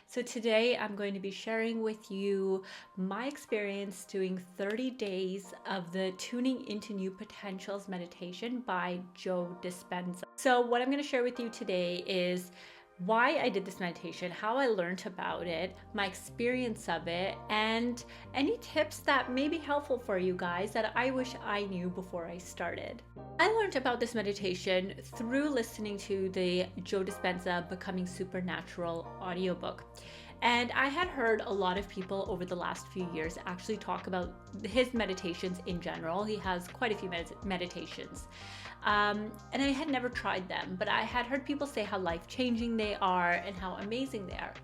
So today I'm going to be sharing with you my experience doing 30 days of the Tuning into New Potentials meditation by Joe Dispenza. So what I'm going to share with you today is why I did this meditation, how I learned about it, my experience of it, and any tips that may be helpful for you guys that I wish I knew before I started. I learned about this meditation through listening to the Joe Dispenza Becoming Supernatural audiobook. And I had heard a lot of people over the last few years actually talk about his meditations in general. He has quite a few meditations. And I had never tried them, but I had heard people say how life-changing they are and how amazing they are.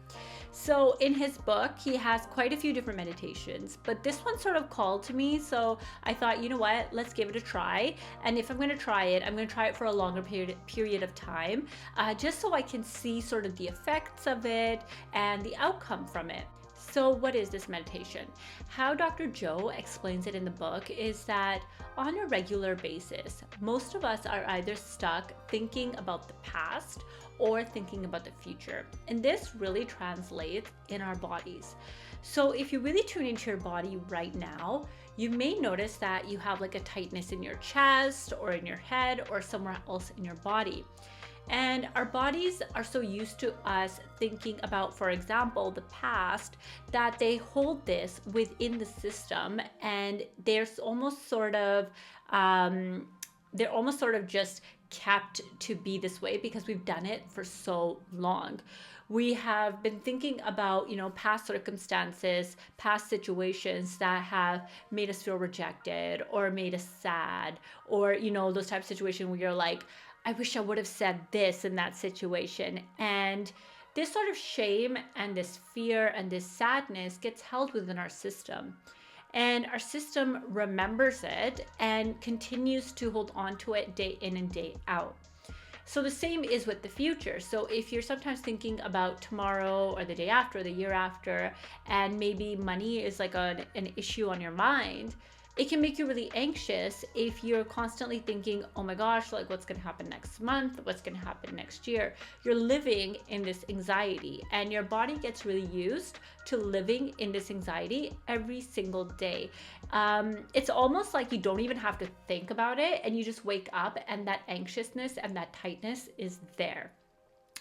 So in his book, he has quite a few different meditations, but this one sort of called to me. So I thought, you know what, let's give it a try. And if I'm going to try it, I'm going to try it for a longer period of time, just so I can see sort of the effects of it and the outcome from it. So what is this meditation? How Dr. Joe explains it in the book is that on a regular basis, most of us are either stuck thinking about the past or thinking about the future. And this really translates in our bodies. So if you really tune into your body right now, you may notice that you have like a tightness in your chest or in your head or somewhere else in your body. And our bodies are so used to us thinking about, for example, the past, that they hold this within the system, and there's almost sort of just kept to be this way because we've done it for so long. We have been thinking about, past circumstances, past situations that have made us feel rejected or made us sad, or, those types of situations where you're like, I wish I would have said this in that situation. And this sort of shame and this fear and this sadness gets held within our system. And our system remembers it and continues to hold on to it day in and day out. So the same is with the future. So if you're sometimes thinking about tomorrow or the day after, the year after, and maybe money is like an issue on your mind, it can make you really anxious if you're constantly thinking, oh my gosh, like what's going to happen next month? What's going to happen next year? You're living in this anxiety, and your body gets really used to living in this anxiety every single day. It's almost like you don't even have to think about it, and you just wake up and that anxiousness and that tightness is there.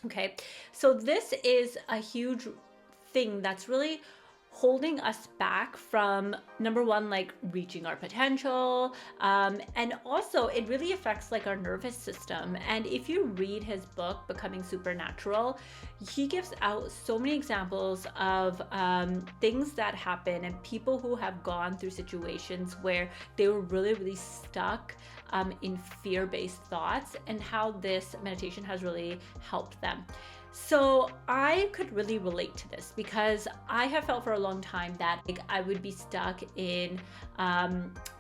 Okay, so this is a huge thing that's really holding us back from, number one, like reaching our potential. And also it really affects like our nervous system. And if you read his book, Becoming Supernatural, he gives out so many examples of things that happen and people who have gone through situations where they were really, really stuck in fear-based thoughts, and how this meditation has really helped them. So I could really relate to this because I have felt for a long time that I would be stuck in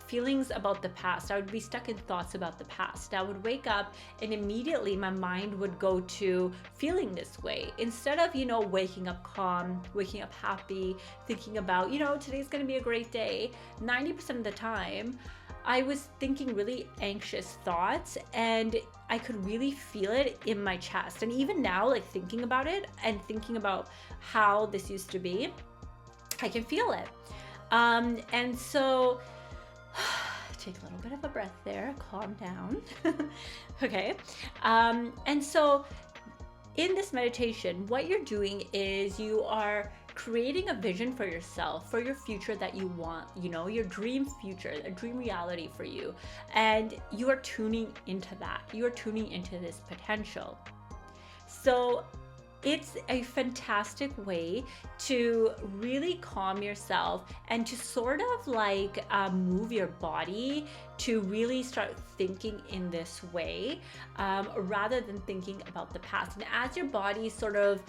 feelings about the past. I would be stuck in thoughts about the past. I would wake up and immediately my mind would go to feeling this way. Instead of, waking up calm, waking up happy, thinking about, today's going to be a great day, 90% of the time, I was thinking really anxious thoughts, and I could really feel it in my chest. And even now, like thinking about it and thinking about how this used to be, I can feel it. And so take a little bit of a breath there, calm down. Okay. And so in this meditation, what you're doing is you are creating a vision for yourself, for your future that you want, your dream future, a dream reality for you. And you are tuning into that. You are tuning into this potential. So it's a fantastic way to really calm yourself and to sort of like move your body to really start thinking in this way, rather than thinking about the past. And as your body sort of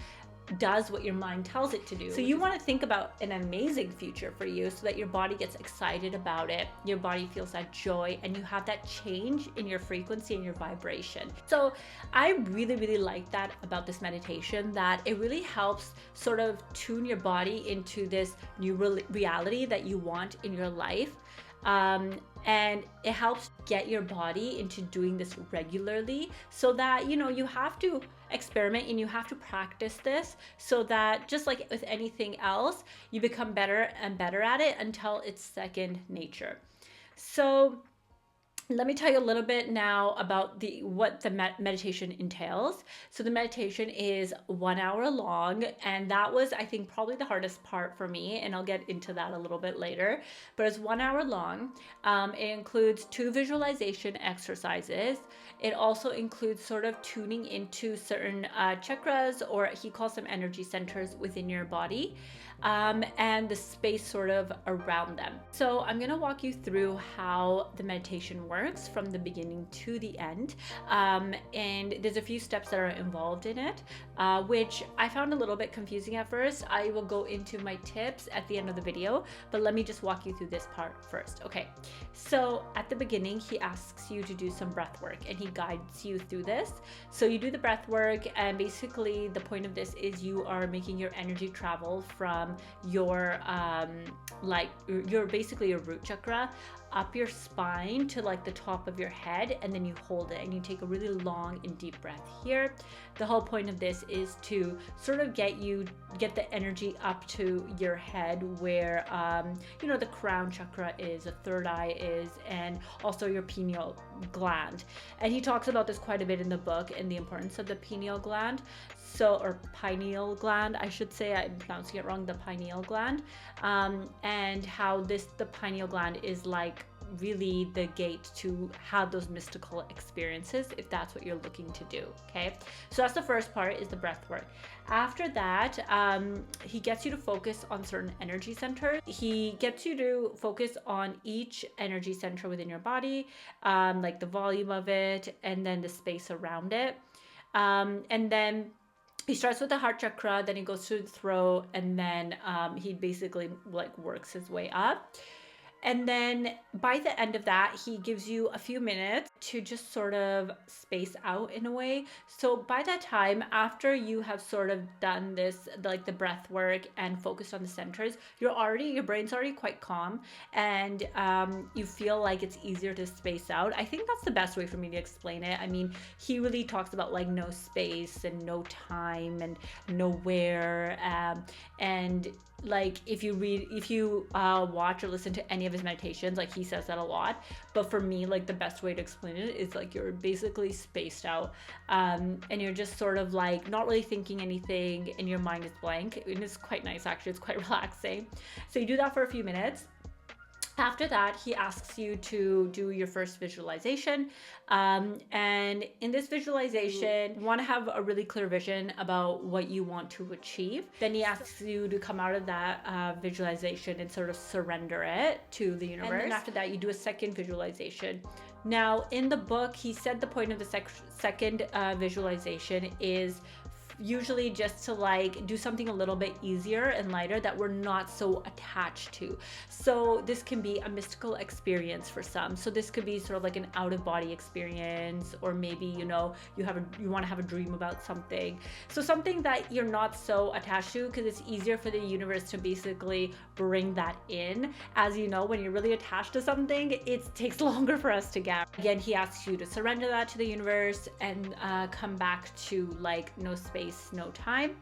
does what your mind tells it to do. So you want to think about an amazing future for you so that your body gets excited about it, your body feels that joy, and you have that change in your frequency and your vibration. So I really, really like that about this meditation, that it really helps sort of tune your body into this new reality that you want in your life. And it helps get your body into doing this regularly, so that, you know, you have to experiment and you have to practice this, so that just like with anything else, you become better and better at it until it's second nature. So let me tell you a little bit now about what the meditation entails. So the meditation is 1 hour long, and that was, I think, probably the hardest part for me, and I'll get into that a little bit later. But it's 1 hour long. It includes 2 visualization exercises. It also includes sort of tuning into certain chakras, or he calls them energy centers within your body, and the space sort of around them. So I'm going to walk you through how the meditation works from the beginning to the end. And there's a few steps that are involved in it, which I found a little bit confusing at first. I will go into my tips at the end of the video, but let me just walk you through this part first. Okay, so at the beginning, he asks you to do some breath work, and he guides you through this. So you do the breath work, and basically the point of this is you are making your energy travel from your basically your root chakra up your spine to like the top of your head, and then you hold it and you take a really long and deep breath here. The whole point of this is to sort of get the energy up to your head, where you know, the crown chakra is, the third eye is, and also your pineal gland. And he talks about this quite a bit in the book, and the importance of the pineal gland. So, or pineal gland, I should say, I'm pronouncing it wrong, the pineal gland, and how the pineal gland is like really the gate to have those mystical experiences, if that's what you're looking to do. Okay, so that's the first part, is the breath work. After that, he gets you to focus on certain energy centers. He gets you to focus on each energy center within your body, like the volume of it, and then the space around it, and then he starts with the heart chakra, then he goes to the throat, and then he basically like works his way up. And then by the end of that, he gives you a few minutes to just sort of space out in a way. So by that time, after you have sort of done this, like the breath work and focused on the centers, your brain's already quite calm, and you feel like it's easier to space out. I think that's the best way for me to explain it. I mean, he really talks about like no space and no time and nowhere, and like if you watch or listen to any of his meditations, like he says that a lot. But for me, like the best way to explain it is like you're basically spaced out, and you're just sort of like not really thinking anything, and your mind is blank, and it's quite nice, actually. It's quite relaxing. So you do that for a few minutes. After that, he asks you to do your first visualization. And in this visualization, you want to have a really clear vision about what you want to achieve. Then he asks you to come out of that visualization and sort of surrender it to the universe. And then after that, you do a second visualization. Now, in the book, he said the point of the second visualization is usually just to like do something a little bit easier and lighter that we're not so attached to. So this can be a mystical experience for some. So this could be sort of like an out-of-body experience, or maybe, you know, you want to have a dream about something. So something that you're not so attached to, because it's easier for the universe to basically bring that in. As you know, when you're really attached to something, it takes longer for us to get. Again, he asks you to surrender that to the universe and come back to like no space, no time.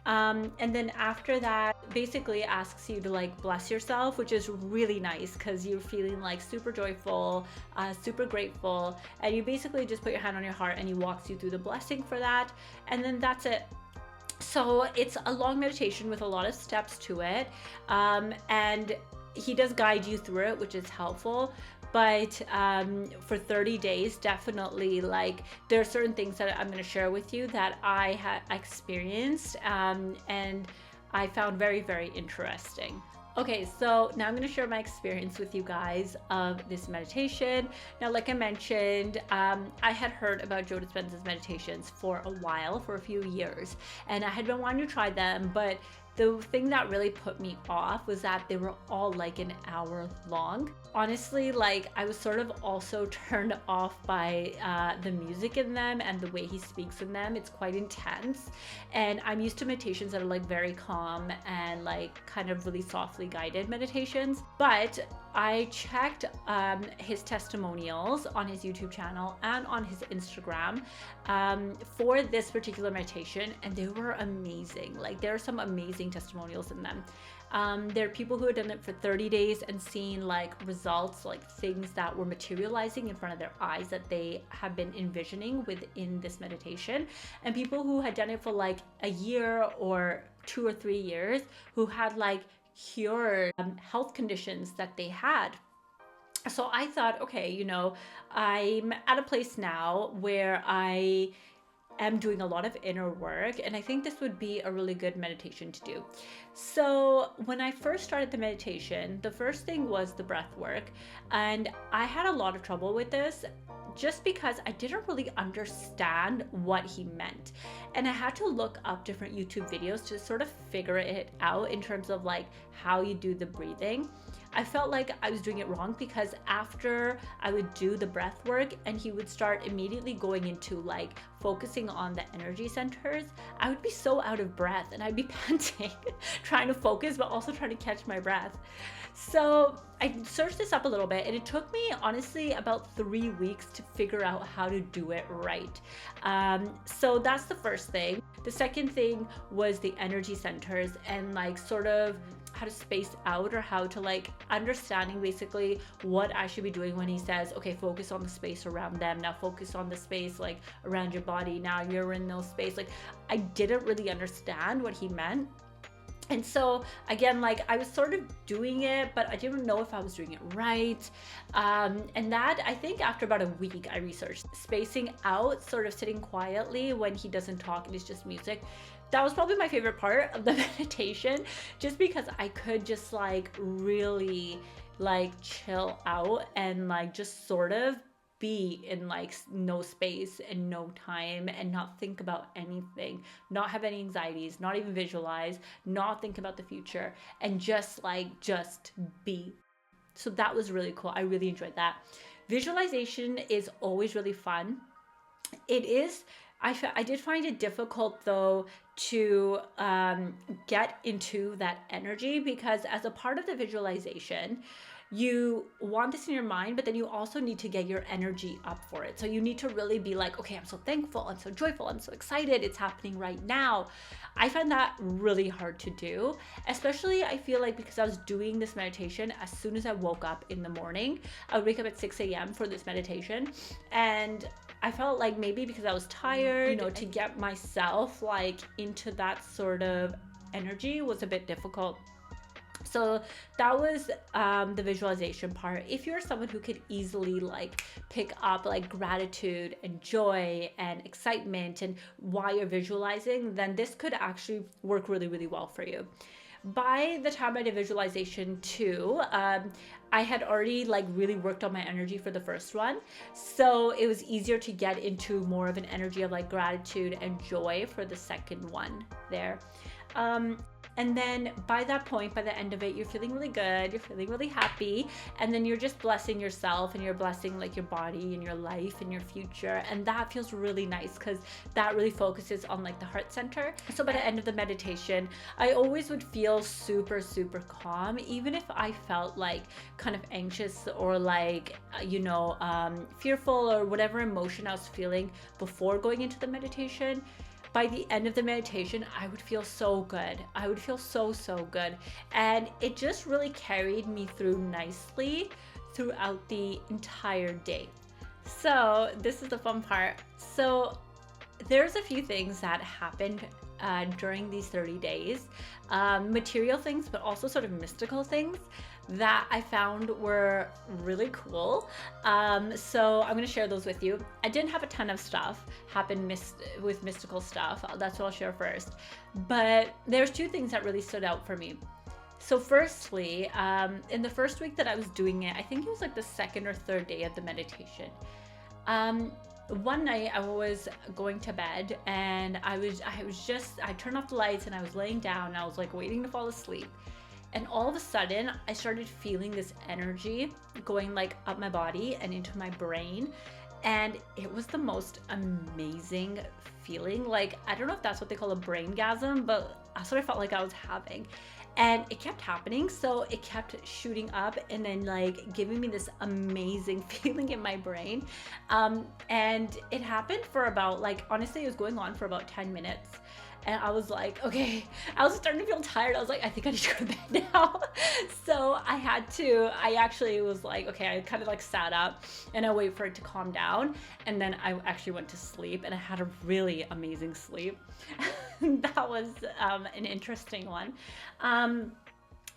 And then after that, basically asks you to like bless yourself, which is really nice because you're feeling like super joyful, super grateful, and you basically just put your hand on your heart and he walks you through the blessing for that, and then that's it. So it's a long meditation with a lot of steps to it, and he does guide you through it, which is helpful. But for 30 days, definitely, like, there are certain things that I'm going to share with you that I had experienced, and I found very, very interesting. Okay, so now I'm going to share my experience with you guys of this meditation. Now, like I mentioned, I had heard about Joe Dispenza's meditations for a while, for a few years, and I had been wanting to try them, but the thing that really put me off was that they were all like an hour long. Honestly, like, I was sort of also turned off by the music in them and the way he speaks in them. It's quite intense, and I'm used to meditations that are like very calm and like kind of really softly guided meditations. But I checked his testimonials on his YouTube channel and on his Instagram for this particular meditation, and they were amazing. Like, there are some amazing testimonials in them. There are people who had done it for 30 days and seen like results, like things that were materializing in front of their eyes that they have been envisioning within this meditation, and people who had done it for like a year or 2 or 3 years who had like cured health conditions that they had. So I thought, okay, you know, I'm at a place now where I am doing a lot of inner work, and I think this would be a really good meditation to do. So when I first started the meditation, the first thing was the breath work, and I had a lot of trouble with this just because I didn't really understand what he meant. And I had to look up different YouTube videos to sort of figure it out in terms of like how you do the breathing. I felt like I was doing it wrong because after I would do the breath work and he would start immediately going into like focusing on the energy centers, I would be so out of breath and I'd be panting, trying to focus, but also trying to catch my breath. So I searched this up a little bit, and it took me honestly about 3 weeks to figure out how to do it right. So that's the first thing. The second thing was the energy centers and like sort of how to space out, or how to like understanding basically what I should be doing when he says, okay, focus on the space around them, now focus on the space like around your body, now you're in those space. Like, I didn't really understand what he meant. And so again, like I was sort of doing it, but I didn't know if I was doing it right. And that, I think after about a week, I researched spacing out, sort of sitting quietly when he doesn't talk and it's just music. That was probably my favorite part of the meditation, just because I could just like really like chill out and like just sort of be in like no space and no time and not think about anything, not have any anxieties, not even visualize, not think about the future, and just be. So that was really cool. I really enjoyed that. Visualization is always really fun. It is, I did find it difficult though to get into that energy, because as a part of the visualization, you want this in your mind, but then you also need to get your energy up for it. So you need to really be like, okay, I'm so thankful, I'm so joyful, I'm so excited, it's happening right now. I find that really hard to do, especially I feel like because I was doing this meditation as soon as I woke up in the morning. I would wake up at 6 a.m. for this meditation, and I felt like maybe because I was tired, you know, to get myself like into that sort of energy was a bit difficult. So that was the visualization part. If you're someone who could easily like pick up like gratitude and joy and excitement and why you're visualizing, then this could actually work really, really well for you. By the time I did visualization 2, I had already like really worked on my energy for the first one. So it was easier to get into more of an energy of like gratitude and joy for the second one there. And then by that point, by the end of it, you're feeling really good, you're feeling really happy, and then you're just blessing yourself and you're blessing like your body and your life and your future. And that feels really nice because that really focuses on like the heart center. So by the end of the meditation, I always would feel super, super calm, even if I felt like kind of anxious or like, fearful or whatever emotion I was feeling before going into the meditation. By the end of the meditation, I would feel so good. I would feel so, so good. And it just really carried me through nicely throughout the entire day. So this is the fun part. So there's a few things that happened during these 30 days, material things, but also sort of mystical things that I found were really cool. So I'm going to share those with you. I didn't have a ton of stuff happen with mystical stuff. That's what I'll share first. But there's 2 things that really stood out for me. So firstly, in the first week that I was doing it, I think it was like the 2nd or 3rd day of the meditation. One night I was going to bed and I turned off the lights and I was laying down and I was like waiting to fall asleep. And all of a sudden, I started feeling this energy going like up my body and into my brain. And it was the most amazing feeling. Like, I don't know if that's what they call a braingasm, but that's what I felt like I was having. And it kept happening. So it kept shooting up and then like giving me this amazing feeling in my brain. And it happened for about, like, honestly, it was going on for about 10 minutes. And I was like, okay, I was starting to feel tired. I was like, I think I need to go to bed now. So I actually was like, okay, I kind of like sat up and I wait for it to calm down. And then I actually went to sleep and I had a really amazing sleep. That was an interesting one. And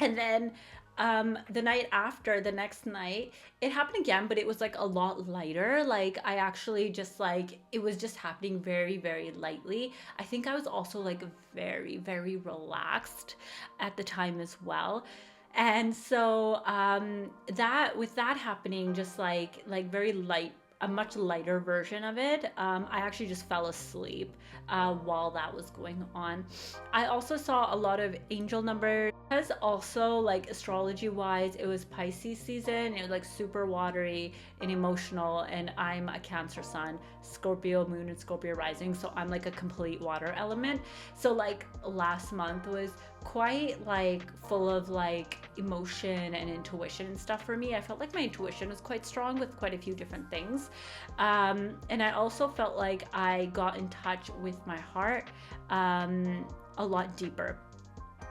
then the night after, the next night, it happened again, but it was like a lot lighter. Like I actually just like, it was just happening very, very lightly. I think I was also like very, very relaxed at the time as well. And so that with that happening, just like very light, a much lighter version of it, I actually just fell asleep while that was going on. I also saw a lot of angel numbers, because also like astrology wise, it was Pisces season. It was like super watery and emotional, and I'm a Cancer sun, Scorpio moon, and Scorpio rising, so I'm like a complete water element. So like last month was quite like full of like emotion and intuition and stuff for me. I felt like my intuition was quite strong with quite a few different things. And I also felt like I got in touch with my heart a lot deeper.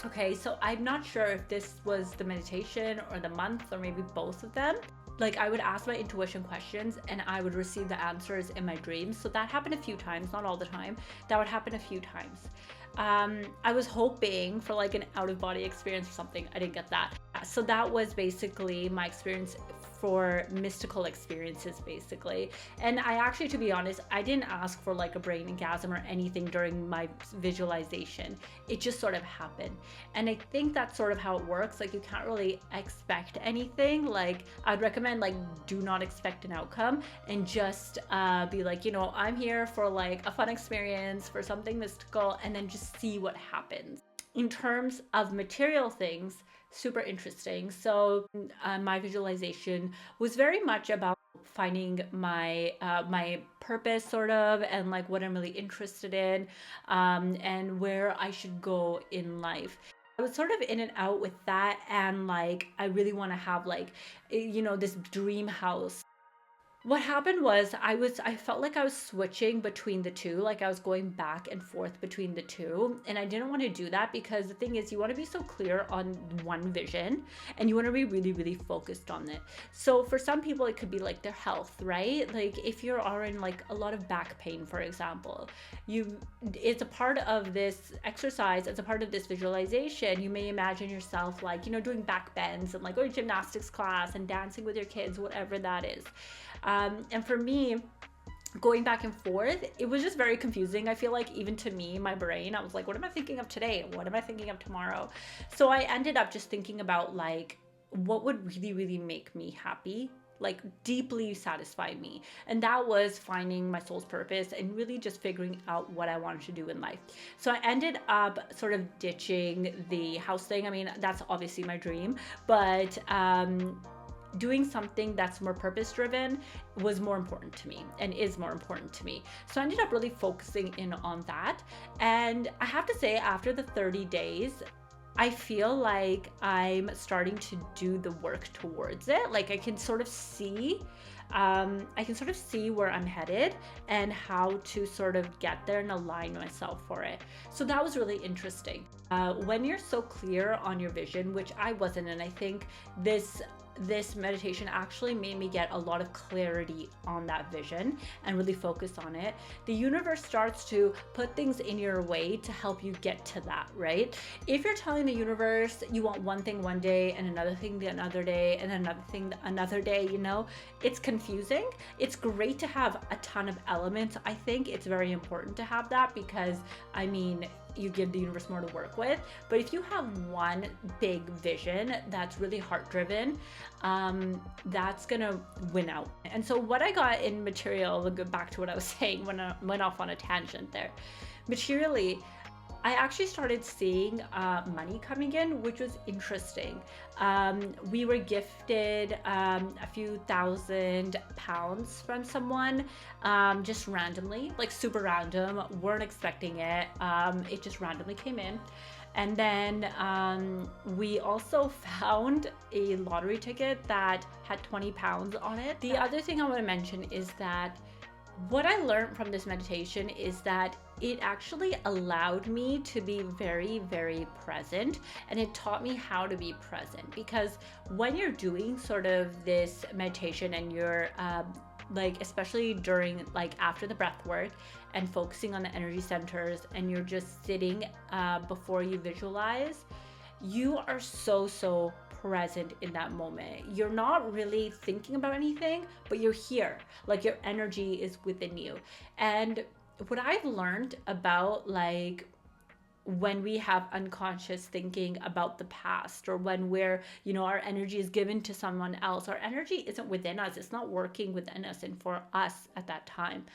Okay, so I'm not sure if this was the meditation or the month or maybe both of them. Like I would ask my intuition questions and I would receive the answers in my dreams. So that happened a few times, not all the time. That would happen a few times. I was hoping for like an out of body experience or something. I didn't get that. So that was basically my experience for mystical experiences, basically. And I actually, to be honest, I didn't ask for like a brain orgasm or anything during my visualization. It just sort of happened. And I think that's sort of how it works. Like you can't really expect anything. Like I'd recommend like do not expect an outcome and just be like, you know, I'm here for like a fun experience, for something mystical, and then just see what happens. In terms of material things, super interesting. So my visualization was very much about finding my purpose, sort of, and like what I'm really interested in, and where I should go in life. I was sort of in and out with that, and like I really want to have like, you know, this dream house. What happened was I felt like I was switching between the two, like I was going back and forth between the two, and I didn't want to do that because the thing is you want to be so clear on one vision and you want to be really, really focused on it. So for some people it could be like their health, right? Like if you're in like a lot of back pain, for example, it's a part of this exercise, it's a part of this visualization. You may imagine yourself like, you know, doing back bends and like going to gymnastics class and dancing with your kids, whatever that is. And for me, going back and forth, it was just very confusing. I feel like even to me, my brain, I was like, what am I thinking of today? What am I thinking of tomorrow? So I ended up just thinking about like, what would really, really make me happy, like deeply satisfy me. And that was finding my soul's purpose and really just figuring out what I wanted to do in life. So I ended up sort of ditching the house thing. I mean, that's obviously my dream, but doing something that's more purpose driven was more important to me and is more important to me. So I ended up really focusing in on that. And I have to say, after the 30 days, I feel like I'm starting to do the work towards it. Like I can sort of see where I'm headed and how to sort of get there and align myself for it. So that was really interesting. When you're so clear on your vision, which I wasn't, and I think this meditation actually made me get a lot of clarity on that vision and really focus on it. The universe starts to put things in your way to help you get to that, right? If you're telling the universe you want one thing one day and another thing the another day and another thing another day, you know, it's confusing. It's great to have a ton of elements. I think it's very important to have that because, I mean, you give the universe more to work with. But if you have one big vision that's really heart driven, that's gonna win out. And so what I got in material, we'll go back to what I was saying when I went off on a tangent there. Materially, I actually started seeing money coming in, which was interesting. We were gifted a few £1,000 from someone, just randomly, like super random, weren't expecting it. It just randomly came in. And then we also found a lottery ticket that had 20 pounds on it. The other thing I want to mention is that what I learned from this meditation is that it actually allowed me to be very, very present, and it taught me how to be present. Because when you're doing sort of this meditation and you're like, especially during, like, after the breath work and focusing on the energy centers, and you're just sitting before you visualize, you are so present in that moment. You're not really thinking about anything, but you're here. Like, your energy is within you. And what I've learned about, like, when we have unconscious thinking about the past, or when we're, you know, our energy is given to someone else, our energy isn't within us. It's not working within us and for us at that time.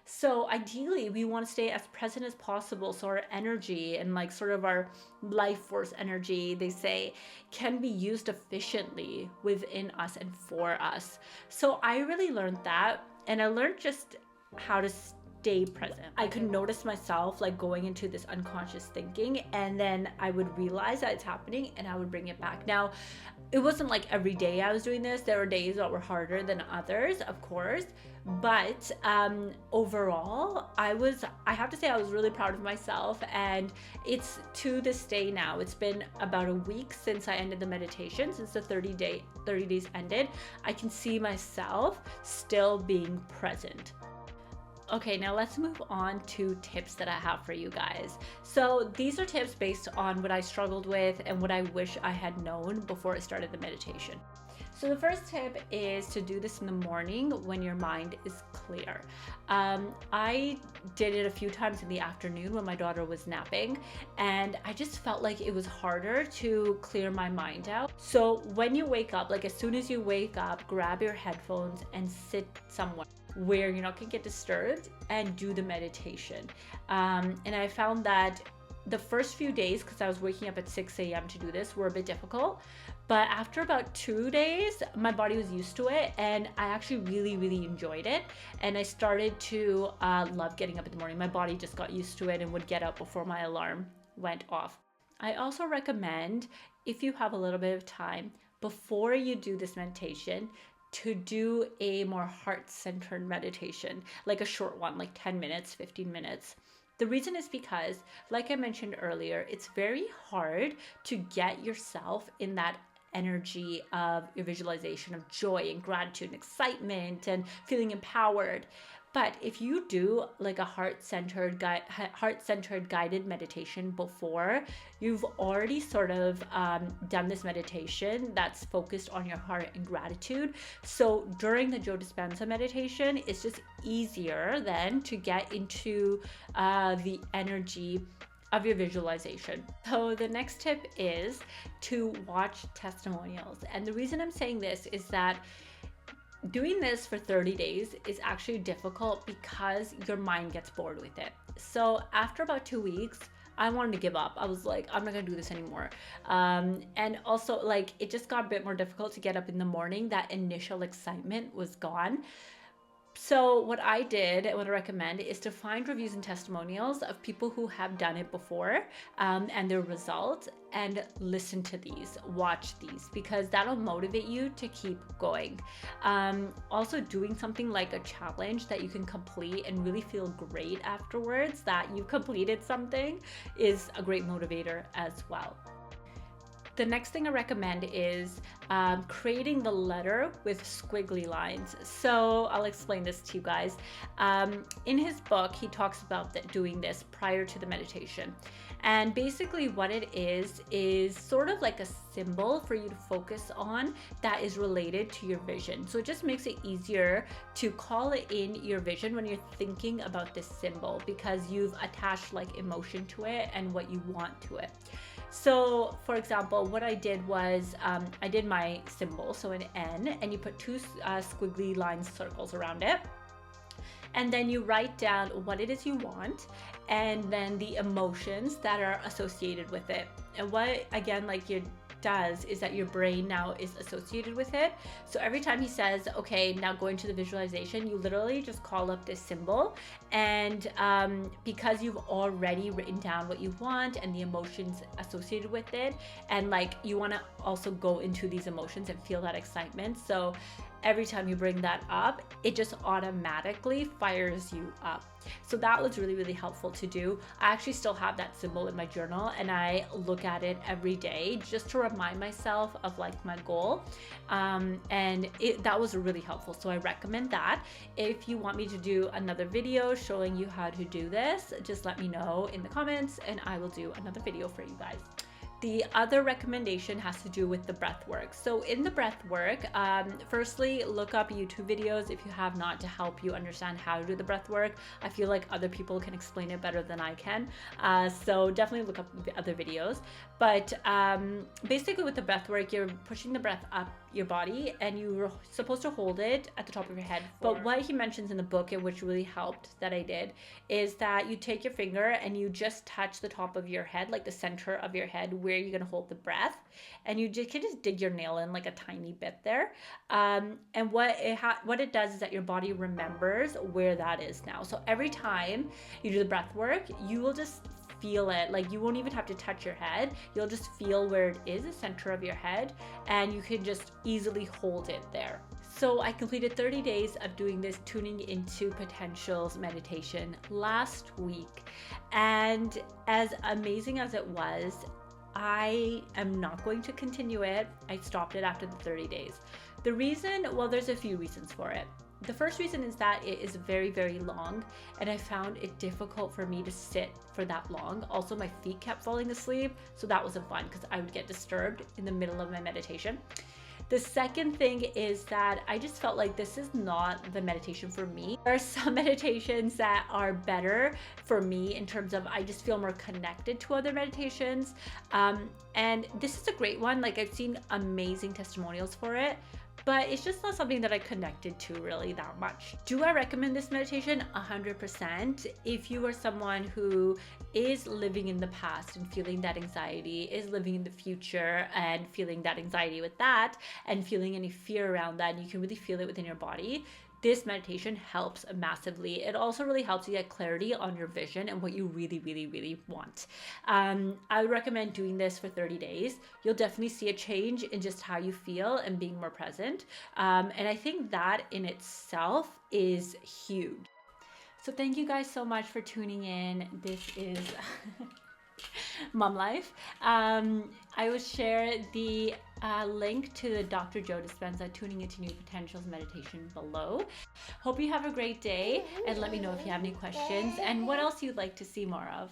So ideally, we want to stay as present as possible, so our energy and, like, sort of our life force energy, they say, can be used efficiently within us and for us. So I really learned that, and I learned just how to stay present. I could notice myself, like, going into this unconscious thinking, and then I would realize that it's happening and I would bring it back. Now, it wasn't like every day I was doing this. There were days that were harder than others, of course. But overall, I have to say I was really proud of myself. And it's to this day now. It's been about a week since I ended the meditation, since the 30 days ended. I can see myself still being present. Okay, now let's move on to tips that I have for you guys. So these are tips based on what I struggled with and what I wish I had known before I started the meditation. So the first tip is to do this in the morning when your mind is clear. I did it a few times in the afternoon when my daughter was napping, and I just felt like it was harder to clear my mind out. So when you wake up, like, as soon as you wake up, grab your headphones and sit somewhere where you're not gonna get disturbed and do the meditation. And I found that the first few days, because I was waking up at 6 a.m. to do this, were a bit difficult. But after about 2 days, my body was used to it, and I actually really enjoyed it. And I started to love getting up in the morning. My body just got used to it and would get up before my alarm went off. I also recommend, if you have a little bit of time, before you do this meditation, to do a more heart-centered meditation, like a short one, like 10 minutes, 15 minutes. The reason is because, like I mentioned earlier, it's very hard to get yourself in that energy of your visualization of joy and gratitude and excitement and feeling empowered. But if you do, like, a heart-centered guided meditation before, you've already sort of done this meditation that's focused on your heart and gratitude. So during the Joe Dispenza meditation, it's just easier then to get into the energy of your visualization. So the next tip is to watch testimonials. And the reason I'm saying this is that doing this for 30 days is actually difficult because your mind gets bored with it. So after about 2 weeks, I wanted to give up. I was like, I'm not gonna do this anymore. And also, like, it just got a bit more difficult to get up in the morning. That initial excitement was gone. So what I did and what I recommend is to find reviews and testimonials of people who have done it before and their results, and listen to these, watch these, because that'll motivate you to keep going. Also, doing something like a challenge that you can complete and really feel great afterwards that you completed something is a great motivator as well. The next thing I recommend is creating the letter with squiggly lines. So I'll explain this to you guys. In his book, he talks about doing this prior to the meditation. And basically what it is sort of like a symbol for you to focus on that is related to your vision. So it just makes it easier to call it in your vision when you're thinking about this symbol, because you've attached, like, emotion to it and what you want to it. So for example, what I did was I did my symbol, so an N, and you put two squiggly line circles around it. And then you write down what it is you want, and then the emotions that are associated with it. And what, again, like your does is that your brain now is associated with it. So every time he says, okay, now go into the visualization, you literally just call up this symbol. And because you've already written down what you want and the emotions associated with it, and like you want to also go into these emotions and feel that excitement. So every time you bring that up, it just automatically fires you up. So that was really, really helpful to do. I actually still have that symbol in my journal, and I look at it every day just to remind myself of like my goal. And that was really helpful. So I recommend that. If you want me to do another video showing you how to do this, just let me know in the comments and I will do another video for you guys. The other recommendation has to do with the breath work. So in the breath work, firstly, look up YouTube videos if you have not, to help you understand how to do the breath work. I feel like other people can explain it better than I can. So definitely look up the other videos. But basically with the breath work, you're pushing the breath up your body and you're supposed to hold it at the top of your head. But what he mentions in the book, and which really helped that I did, is that you take your finger and you just touch the top of your head, like the center of your head where you're going to hold the breath, and you can just dig your nail in like a tiny bit there. And what it does is that your body remembers where that is now. So every time you do the breath work, you will just feel it. Like you won't even have to touch your head. You'll just feel where it is, the center of your head, and you can just easily hold it there. So I completed 30 days of doing this tuning into potentials meditation last week. And as amazing as it was, I am not going to continue it. I stopped it after the 30 days. The reason, well, there's a few reasons for it. The first reason is that it is very, very long, and I found it difficult for me to sit for that long. Also, my feet kept falling asleep, so that wasn't fun because I would get disturbed in the middle of my meditation. The second thing is that I just felt like this is not the meditation for me. There are some meditations that are better for me in terms of I just feel more connected to other meditations. And this is a great one. Like I've seen amazing testimonials for it, but it's just not something that I connected to really that much. Do I recommend this meditation? 100%. If you are someone who is living in the past and feeling that anxiety, is living in the future and feeling that anxiety with that, and feeling any fear around that, and you can really feel it within your body, this meditation helps massively. It also really helps you get clarity on your vision and what you really, really, really want. I would recommend doing this for 30 days. You'll definitely see a change in just how you feel and being more present. And I think that in itself is huge. So thank you guys so much for tuning in. This is Mom Life. I will share the link to the Dr. Joe Dispenza Tuning into New Potentials meditation below. Hope you have a great day, and let me know if you have any questions and what else you'd like to see more of.